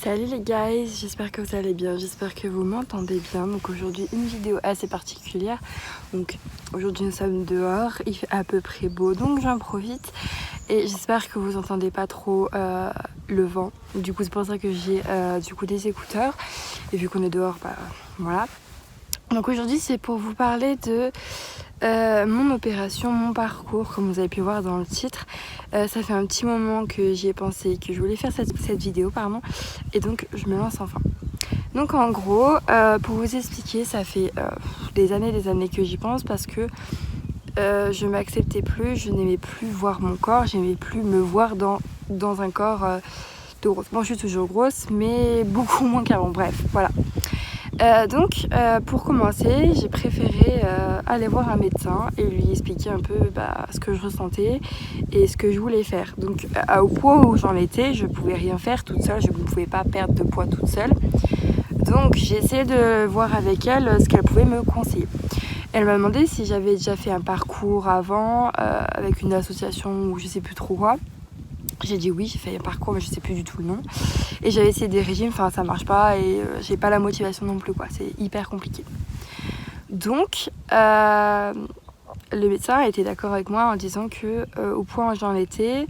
Salut les guys, j'espère que vous allez bien, j'espère que vous m'entendez bien. Donc aujourd'hui une vidéo assez particulière. Donc aujourd'hui nous sommes dehors, il fait à peu près beau donc j'en profite. Et j'espère que vous entendez pas trop le vent. Du coup c'est pour ça que j'ai des écouteurs. Et vu qu'on est dehors, voilà. Donc aujourd'hui c'est pour vous parler de mon opération, mon parcours, comme vous avez pu voir dans le titre. Ça fait un petit moment que j'y ai pensé, que je voulais faire cette vidéo, et donc je me lance enfin. Donc en gros, pour vous expliquer, ça fait des années que j'y pense parce que je m'acceptais plus, je n'aimais plus voir mon corps, j'aimais plus me voir dans un corps de grosse. Bon, je suis toujours grosse, mais beaucoup moins qu'avant, bref, voilà. Pour commencer, j'ai préféré aller voir un médecin et lui expliquer un peu ce que je ressentais et ce que je voulais faire. Donc au poids où j'en étais, je pouvais rien faire toute seule, je ne pouvais pas perdre de poids toute seule. Donc j'ai essayé de voir avec elle ce qu'elle pouvait me conseiller. Elle m'a demandé si j'avais déjà fait un parcours avant avec une association ou je sais plus trop quoi. J'ai dit oui, j'ai fait un parcours mais je sais plus du tout le nom. Et j'avais essayé des régimes, enfin ça marche pas et j'ai pas la motivation non plus quoi, c'est hyper compliqué. Donc le médecin était d'accord avec moi en disant que au poids où j'en étais,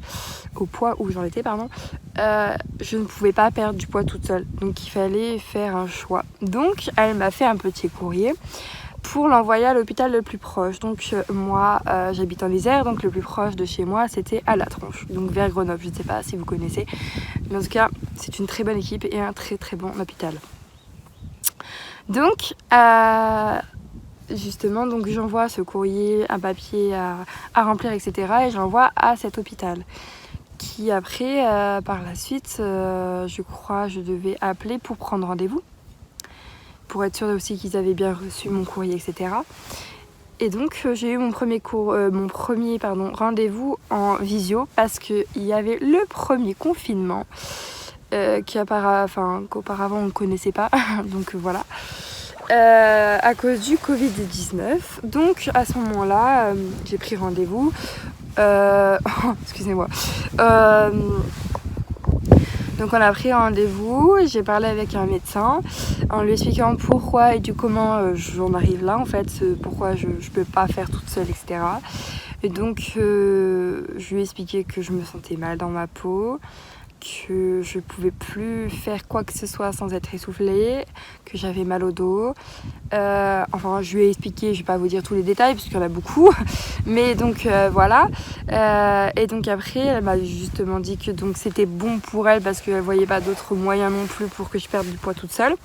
je ne pouvais pas perdre du poids toute seule. Donc il fallait faire un choix. Donc elle m'a fait un petit courrier pour l'envoyer à l'hôpital le plus proche. Donc moi j'habite en Isère, donc le plus proche de chez moi c'était à La Tronche, donc vers Grenoble. Je ne sais pas si vous connaissez, mais en tout cas c'est une très bonne équipe et un très très bon hôpital. Donc justement, donc j'envoie ce courrier, un papier à remplir, etc. et j'envoie à cet hôpital qui après par la suite je crois je devais appeler pour prendre rendez-vous, pour être sûre aussi qu'ils avaient bien reçu mon courrier, etc. Et donc j'ai eu mon premier rendez-vous en visio parce qu'il y avait le premier confinement qu'auparavant on ne connaissait pas. Donc voilà. À cause du Covid-19. Donc à ce moment-là, j'ai pris rendez-vous. Excusez-moi. Donc on a pris rendez-vous, j'ai parlé avec un médecin en lui expliquant pourquoi et comment j'en arrive là en fait, pourquoi je peux pas faire toute seule, etc. Et donc je lui ai expliqué que je me sentais mal dans ma peau, que je pouvais plus faire quoi que ce soit sans être essoufflée, que j'avais mal au dos. Je lui ai expliqué, je vais pas vous dire tous les détails parce qu'il y en a beaucoup, mais donc voilà. Et donc après, elle m'a justement dit que donc c'était bon pour elle parce qu'elle voyait pas d'autres moyens non plus pour que je perde du poids toute seule.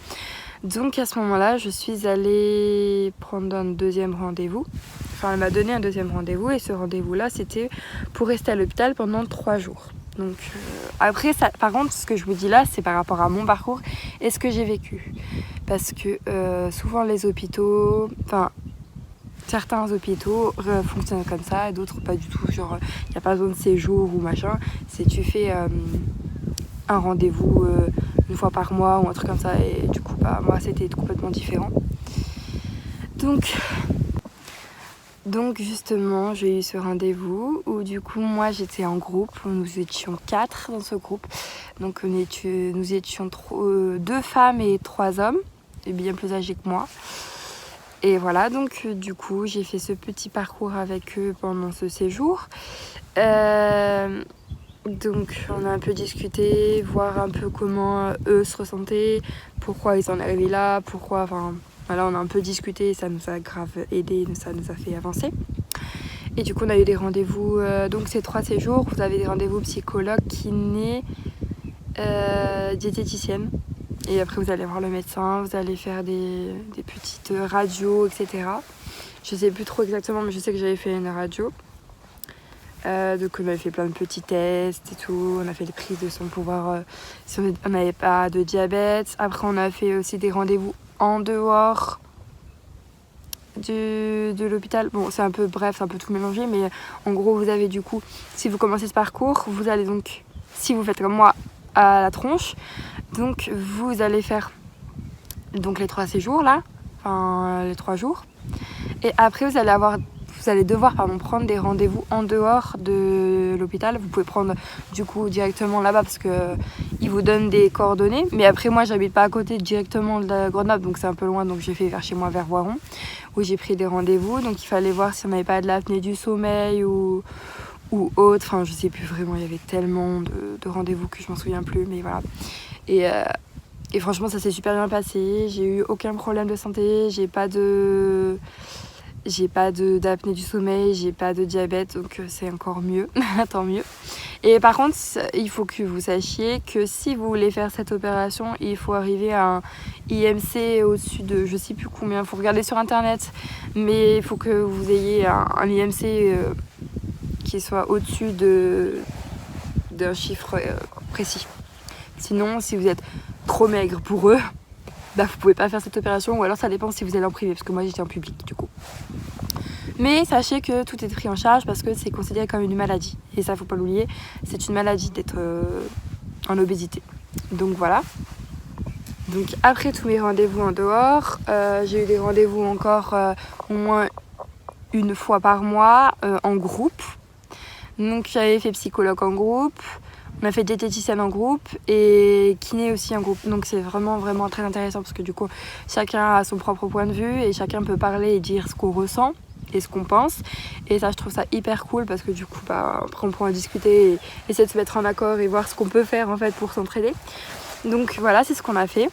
Donc à ce moment-là, je suis allée prendre un deuxième rendez-vous. Enfin, elle m'a donné un deuxième rendez-vous et ce rendez-vous-là, c'était pour rester à l'hôpital pendant 3 jours. Donc après, ça, par contre, ce que je vous dis là, c'est par rapport à mon parcours et ce que j'ai vécu. Parce que souvent les hôpitaux, certains hôpitaux fonctionnent comme ça et d'autres pas du tout. Genre, il n'y a pas besoin de séjour ou machin. C'est tu fais un rendez-vous une fois par mois ou un truc comme ça. Et du coup, moi, c'était complètement différent. Donc justement, j'ai eu ce rendez-vous où du coup, moi, j'étais en groupe. Nous étions 4 dans ce groupe. Donc nous étions 2 femmes et 3 hommes, et bien plus âgés que moi. Et voilà, donc du coup, j'ai fait ce petit parcours avec eux pendant ce séjour. Donc on a un peu discuté, voir un peu comment eux se ressentaient, pourquoi ils en arrivaient là, voilà, on a un peu discuté et ça nous a grave aidé, ça nous a fait avancer. Et du coup on a eu des rendez-vous, donc ces 3 séjours, vous avez des rendez-vous psychologue, kiné, diététicienne. Et après vous allez voir le médecin, vous allez faire des petites radios, etc. Je sais plus trop exactement, mais je sais que j'avais fait une radio. Donc on avait fait plein de petits tests et tout, on a fait des prises de sang pour voir si on n'avait pas de diabète. Après on a fait aussi des rendez-vous en dehors de l'hôpital. Bon, c'est un peu bref, c'est un peu tout mélangé, mais en gros vous avez du coup, si vous commencez ce parcours, vous allez donc, si vous faites comme moi, à La Tronche, donc vous allez faire donc les 3 séjours là, les 3 jours, et après vous vous allez devoir prendre des rendez-vous en dehors de l'hôpital. Vous pouvez prendre du coup directement là-bas parce que ils vous donnent des coordonnées. Mais après moi j'habite pas à côté directement de Grenoble, donc c'est un peu loin, donc j'ai fait vers chez moi vers Voiron où j'ai pris des rendez-vous. Donc il fallait voir si on n'avait pas de l'apnée du sommeil ou autre. Enfin je sais plus vraiment, il y avait tellement de rendez-vous que je m'en souviens plus, mais voilà. Et franchement ça s'est super bien passé. J'ai eu aucun problème de santé, j'ai pas d'apnée du sommeil, j'ai pas de diabète, donc c'est encore mieux, tant mieux. Et par contre, il faut que vous sachiez que si vous voulez faire cette opération, il faut arriver à un IMC au-dessus de je sais plus combien, il faut regarder sur internet, mais il faut que vous ayez un IMC qui soit au-dessus d'un chiffre précis. Sinon, si vous êtes trop maigre pour eux, bah vous pouvez pas faire cette opération, ou alors ça dépend si vous allez en privé, parce que moi j'étais en public du coup. Mais sachez que tout est pris en charge parce que c'est considéré comme une maladie. Et ça, faut pas l'oublier, c'est une maladie d'être en obésité. Donc voilà. Donc après tous mes rendez-vous en dehors, j'ai eu des rendez-vous encore au moins une fois par mois en groupe. Donc j'avais fait psychologue en groupe, on a fait diététicienne en groupe et kiné aussi en groupe. Donc c'est vraiment très intéressant parce que du coup chacun a son propre point de vue et chacun peut parler et dire ce qu'on ressent et ce qu'on pense. Et ça je trouve ça hyper cool parce que du coup après on pourra discuter et essayer de se mettre en accord et voir ce qu'on peut faire en fait pour s'entraider. Donc voilà, c'est ce qu'on a fait.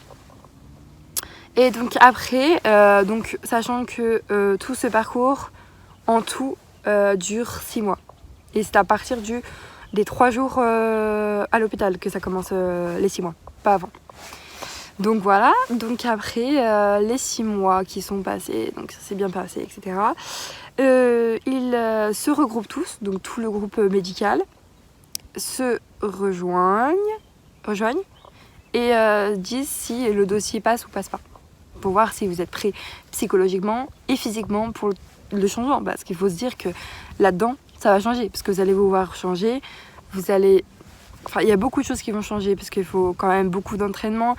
Et donc après, donc sachant que tout ce parcours en tout dure 6 mois. Et c'est à partir des 3 jours à l'hôpital que ça commence les 6 mois, pas avant. Donc voilà, donc après les 6 mois qui sont passés, donc ça s'est bien passé, etc. Ils se regroupent tous, donc tout le groupe médical se rejoignent et disent si le dossier passe ou passe pas. Pour voir si vous êtes prêt psychologiquement et physiquement pour le changement. Parce qu'il faut se dire que là-dedans, ça va changer. Parce que vous allez vous voir changer. Il y a beaucoup de choses qui vont changer parce qu'il faut quand même beaucoup d'entraînement.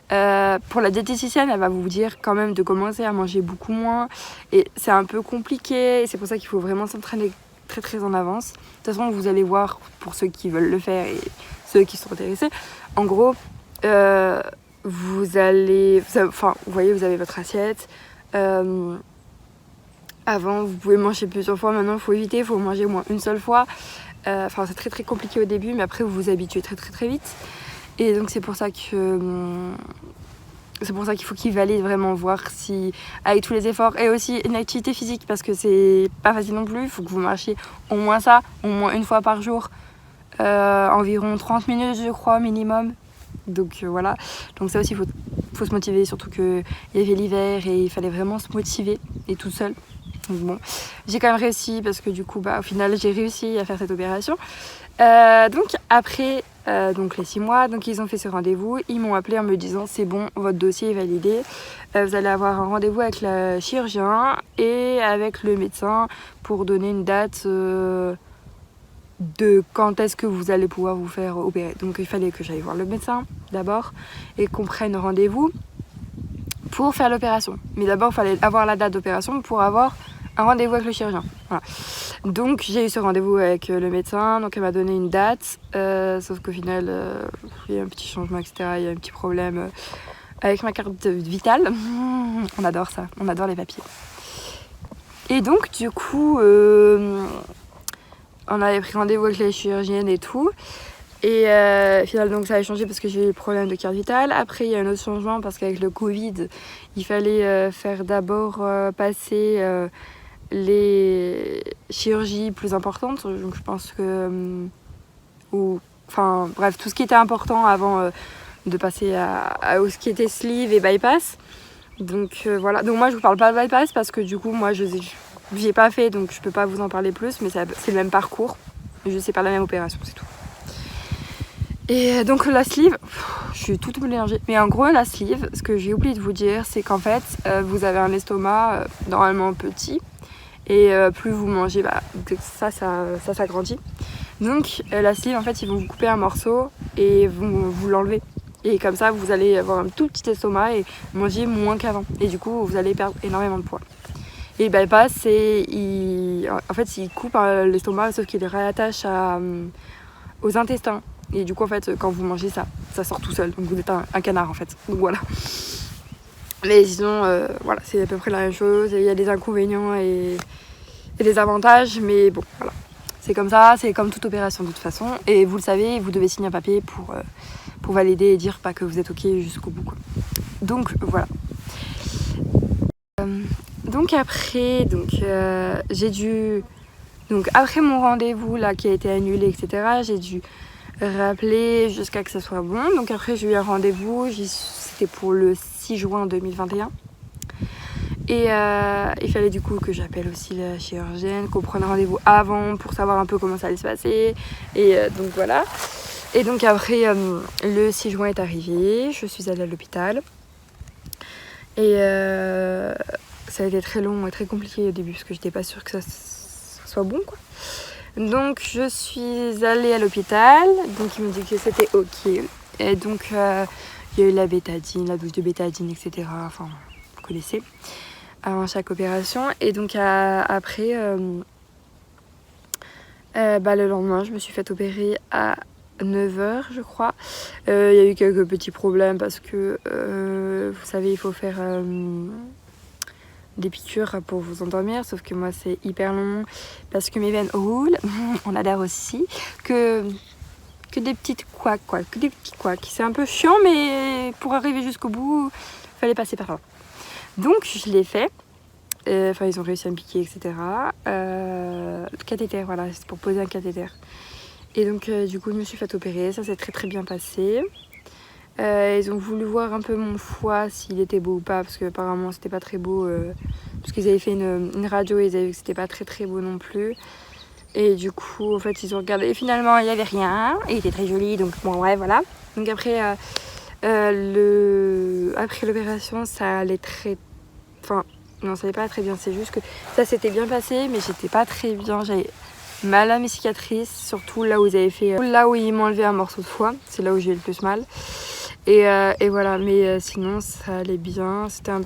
Pour la diététicienne, elle va vous dire quand même de commencer à manger beaucoup moins. Et c'est un peu compliqué. Et c'est pour ça qu'il faut vraiment s'entraîner très en avance. De toute façon, vous allez voir pour ceux qui veulent le faire et ceux qui sont intéressés. En gros, vous voyez, vous avez votre assiette. Avant, vous pouvez manger plusieurs fois. Maintenant, il faut éviter, il faut manger au moins une seule fois. C'est très compliqué au début, mais après, vous vous habituez très vite. Et donc, c'est pour ça qu'il faut qu'ils valident vraiment, voir si, avec tous les efforts, et aussi une activité physique, parce que c'est pas facile non plus. Il faut que vous marchiez au moins une fois par jour, environ 30 minutes, je crois, minimum. Donc voilà, donc ça aussi il faut se motiver, surtout qu'il y avait l'hiver et il fallait vraiment se motiver et tout seul. Donc bon, j'ai quand même réussi parce que du coup au final j'ai réussi à faire cette opération. Donc après donc les 6 mois, donc ils ont fait ce rendez-vous, ils m'ont appelé en me disant c'est bon, votre dossier est validé, vous allez avoir un rendez-vous avec le chirurgien et avec le médecin pour donner une date de quand est-ce que vous allez pouvoir vous faire opérer. Donc il fallait que j'aille voir le médecin d'abord et qu'on prenne rendez-vous pour faire l'opération. Mais d'abord il fallait avoir la date d'opération pour avoir un rendez-vous avec le chirurgien. Voilà. Donc j'ai eu ce rendez-vous avec le médecin, donc elle m'a donné une date, sauf qu'au final il y a un petit changement, etc. Il y a un petit problème avec ma carte vitale. On adore ça, on adore les papiers. Et donc du coup on avait pris rendez-vous avec les chirurgiennes et tout. Et finalement, donc ça a changé parce que j'ai eu le problème de carte vitale. Après, il y a un autre changement parce qu'avec le Covid, il fallait faire d'abord passer les chirurgies plus importantes. Donc je pense que... bref, tout ce qui était important avant de passer à ce qui était sleeve et bypass. Donc voilà. Donc moi, je vous parle pas de bypass parce que du coup, moi, j'ai pas fait, donc je peux pas vous en parler plus, mais c'est le même parcours. Je sais pas la même opération, c'est tout. Et donc la sleeve, je suis toute mélangée. Mais en gros, la sleeve, ce que j'ai oublié de vous dire, c'est qu'en fait, vous avez un estomac normalement petit. Et plus vous mangez, ça s'agrandit. Donc la sleeve, en fait, ils vont vous couper un morceau et vous l'enlever. Et comme ça, vous allez avoir un tout petit estomac et manger moins qu'avant. Et du coup, vous allez perdre énormément de poids. Et le bypass, en fait, il coupe l'estomac, sauf qu'il le réattache aux intestins. Et du coup, en fait, quand vous mangez ça sort tout seul. Donc vous êtes un canard, en fait. Donc voilà. Mais sinon, voilà, c'est à peu près la même chose. Il y a des inconvénients et des avantages, mais bon, voilà. C'est comme ça, c'est comme toute opération de toute façon. Et vous le savez, vous devez signer un papier pour valider et dire pas que vous êtes OK jusqu'au bout, quoi. Donc voilà. Donc après, j'ai dû... Donc après mon rendez-vous là qui a été annulé, etc., j'ai dû rappeler jusqu'à que ça soit bon. Donc après j'ai eu un rendez-vous, c'était pour le 6 juin 2021. Et il fallait du coup que j'appelle aussi la chirurgienne, qu'on prenne rendez-vous avant pour savoir un peu comment ça allait se passer. Et donc voilà. Et donc après, le 6 juin est arrivé, je suis allée à l'hôpital. Et ça a été très long et très compliqué au début parce que j'étais pas sûre que ça soit bon, quoi. Donc je suis allée à l'hôpital, donc ils m'ont dit que c'était OK. Et donc il y a eu la bétadine, la dose de bétadine, etc. Enfin, vous connaissez, avant chaque opération. Et donc après, le lendemain, je me suis fait opérer à 9h, je crois. Il y a eu quelques petits problèmes parce que, vous savez, il faut faire des piqûres pour vous endormir, sauf que moi c'est hyper long parce que mes veines roulent. On adhère aussi que des petites couacs, quoi, que des petits couacs. C'est un peu chiant, mais pour arriver jusqu'au bout, il fallait passer par là. Donc je l'ai fait. Enfin, ils ont réussi à me piquer, etc. Le cathéter, voilà, c'est pour poser un cathéter. Et donc du coup je me suis fait opérer, ça s'est très très bien passé. Ils ont voulu voir un peu mon foie, s'il était beau ou pas, parce que apparemment c'était pas très beau, parce qu'ils avaient fait une radio et ils avaient vu que c'était pas très très beau non plus. Et du coup en fait ils ont regardé et finalement il n'y avait rien, et il était très joli, donc bon ouais voilà. Donc après après l'opération ça allait enfin non, ça allait pas très bien, c'est juste que ça s'était bien passé mais j'étais pas très bien, j'avais mal à mes cicatrices, surtout là où ils avaient fait, là où ils m'ont enlevé un morceau de foie, c'est là où j'ai eu le plus mal. Et voilà, mais sinon ça allait bien. C'était un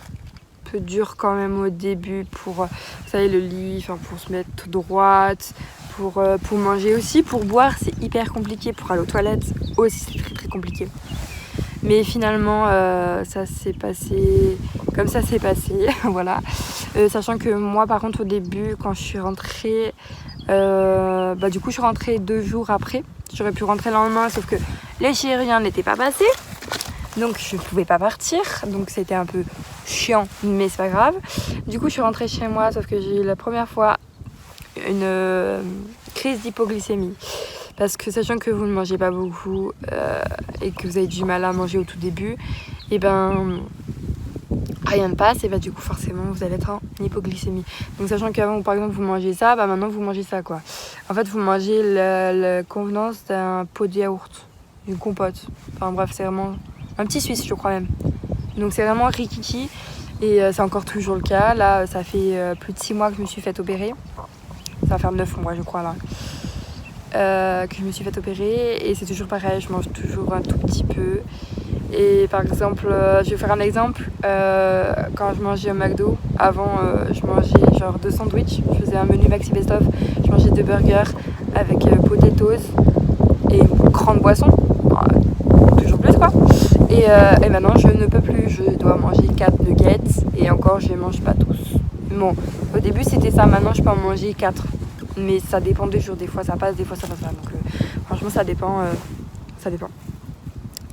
peu dur quand même au début pour, vous savez, le lit, pour se mettre toute droite, pour manger aussi, pour boire c'est hyper compliqué, pour aller aux toilettes aussi c'est très très compliqué. Mais finalement ça s'est passé comme ça s'est passé, voilà. Sachant que moi par contre au début quand je suis rentrée, du coup je suis rentrée 2 jours après. J'aurais pu rentrer le lendemain sauf que les chirurgiens n'étaient pas passés. Donc je ne pouvais pas partir, donc c'était un peu chiant, mais c'est pas grave. Du coup je suis rentrée chez moi, sauf que j'ai eu la première fois une crise d'hypoglycémie. Parce que sachant que vous ne mangez pas beaucoup et que vous avez du mal à manger au tout début, et rien ne passe, et du coup forcément vous allez être en hypoglycémie. Donc sachant qu'avant par exemple vous mangez ça, maintenant vous mangez ça, quoi. En fait vous mangez la convenance d'un pot de yaourt, d'une compote. Enfin bref, c'est vraiment... un petit Suisse, je crois même. Donc c'est vraiment rikiki. Et c'est encore toujours le cas. Là, ça fait plus de 6 mois que je me suis fait opérer. Ça va faire 9 mois, je crois, là. Que je me suis fait opérer. Et c'est toujours pareil, je mange toujours un tout petit peu. Et par exemple, je vais faire un exemple. Quand je mangeais au McDo, avant, je mangeais genre 2 sandwichs. Je faisais un menu maxi best-of. Je mangeais 2 burgers avec potatoes et une grande boisson. Toujours plus, quoi. Et maintenant je ne peux plus, je dois manger 4 nuggets et encore je les mange pas tous. Bon, au début c'était ça, maintenant je peux en manger 4. Mais ça dépend des jours, des fois ça passe, des fois ça passe pas. Donc franchement ça dépend.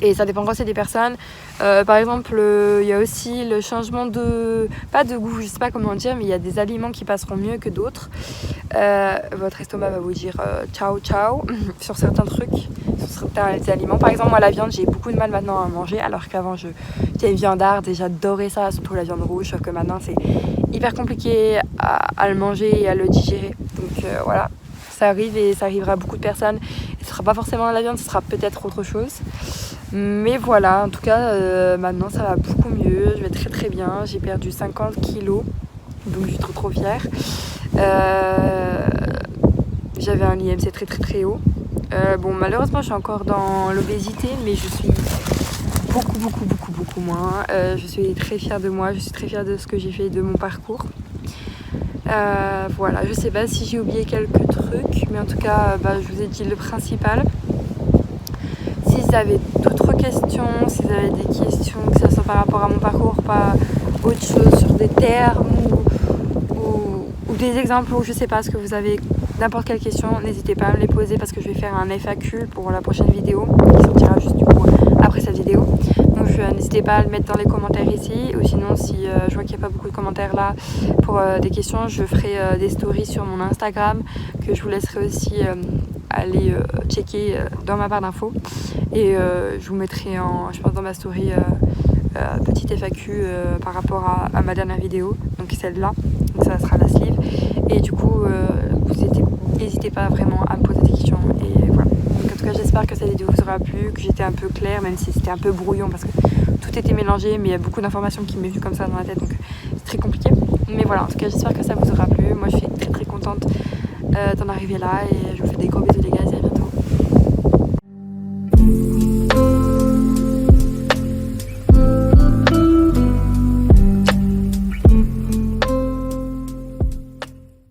Et ça dépend quand c'est des personnes. Par exemple, il y a aussi le changement de... pas de goût, je sais pas comment dire, mais il y a des aliments qui passeront mieux que d'autres. Votre estomac va vous dire ciao ciao sur certains trucs, sur certains aliments. Par exemple, moi la viande, j'ai beaucoup de mal maintenant à manger, alors qu'avant j'étais viandarde et j'adorais ça, surtout la viande rouge, sauf que maintenant c'est hyper compliqué à le manger et à le digérer. Donc voilà, ça arrive et ça arrivera à beaucoup de personnes. Et ce sera pas forcément la viande, ce sera peut-être autre chose. Mais voilà, en tout cas, maintenant ça va beaucoup mieux, je vais très très bien. J'ai perdu 50 kilos, donc je suis trop fière. J'avais un IMC très très très haut. Malheureusement, je suis encore dans l'obésité, mais je suis beaucoup moins. Je suis très fière de moi, je suis très fière de ce que j'ai fait, de mon parcours. Voilà, je sais pas si j'ai oublié quelques trucs, mais en tout cas, je vous ai dit le principal. Si vous avez d'autres questions, si vous avez des questions, que ce soit par rapport à mon parcours, pas autre chose, sur des termes ou des exemples, ou je sais pas, ce que vous avez, n'importe quelle question, n'hésitez pas à me les poser parce que je vais faire un FAQ pour la prochaine vidéo qui sortira juste du coup après cette vidéo. Donc n'hésitez pas à le mettre dans les commentaires ici, ou sinon si je vois qu'il n'y a pas beaucoup de commentaires là pour des questions, je ferai des stories sur mon Instagram que je vous laisserai aussi aller checker dans ma barre d'infos, et je vous mettrai je pense dans ma story petite FAQ par rapport à ma dernière vidéo, donc celle-là, donc ça sera la sleeve, et du coup n'hésitez pas vraiment à me poser des questions, et voilà. Donc en tout cas j'espère que cette vidéo vous aura plu, que j'étais un peu claire, même si c'était un peu brouillon parce que tout était mélangé, mais il y a beaucoup d'informations qui m'est venues comme ça dans la tête, donc c'est très compliqué, mais voilà, en tout cas j'espère que ça vous aura plu. Moi je suis très très contente d'en arriver là, et je vous fais des gros bisous les gars, et à bientôt.